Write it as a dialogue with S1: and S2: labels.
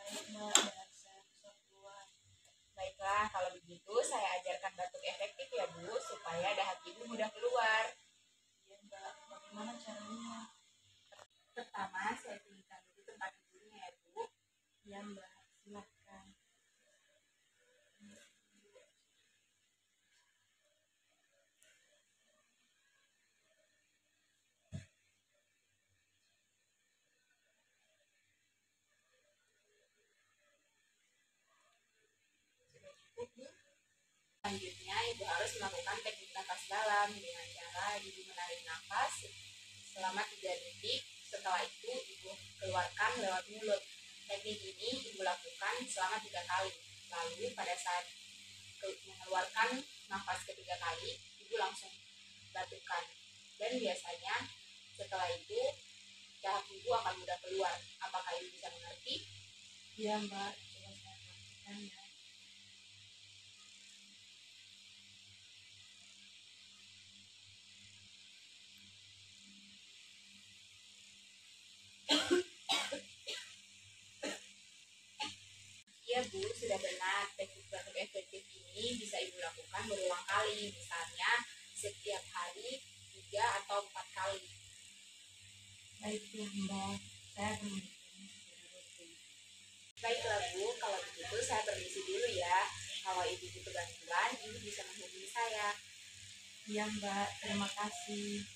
S1: Baik Mbak, dan saya bisa keluar.
S2: Baiklah, kalau begitu saya ajarkan batuk efektif ya Bu, supaya dahak Ibu mudah keluar.
S1: Iya Mbak, bagaimana caranya?
S2: Pertama, saya tinggikan dulu tempat tidurnya ya Bu.
S1: Iya Mbak, silakan.
S2: Sudah cukup Bu. Selanjutnya, Ibu harus melakukan teknik nafas dalam dengan cara Ibu menarik nafas selama 3 detik. Setelah itu, Ibu keluarkan lewat mulut. Teknik ini Ibu lakukan selama 3 kali. Lalu, pada saat mengeluarkan nafas ketiga kali, Ibu langsung batukkan. Dan biasanya, setelah itu, dahak Ibu akan mudah keluar. Apakah Ibu bisa mengerti?
S1: Iya Mbak, coba saya praktikkan ya.
S2: Iya Bu, sudah benar. Teknik batuk efektif ini bisa Ibu lakukan berulang kali, misalnya setiap hari 3 atau 4 kali.
S1: Baiklah Mbak, saya akan melakukannya secara rutin.
S2: Baiklah Bu, kalau begitu saya permisi dulu ya. Kalau Ibu butuh bantuan, Ibu bisa menghubungi saya.
S1: Iya Mbak, terima kasih.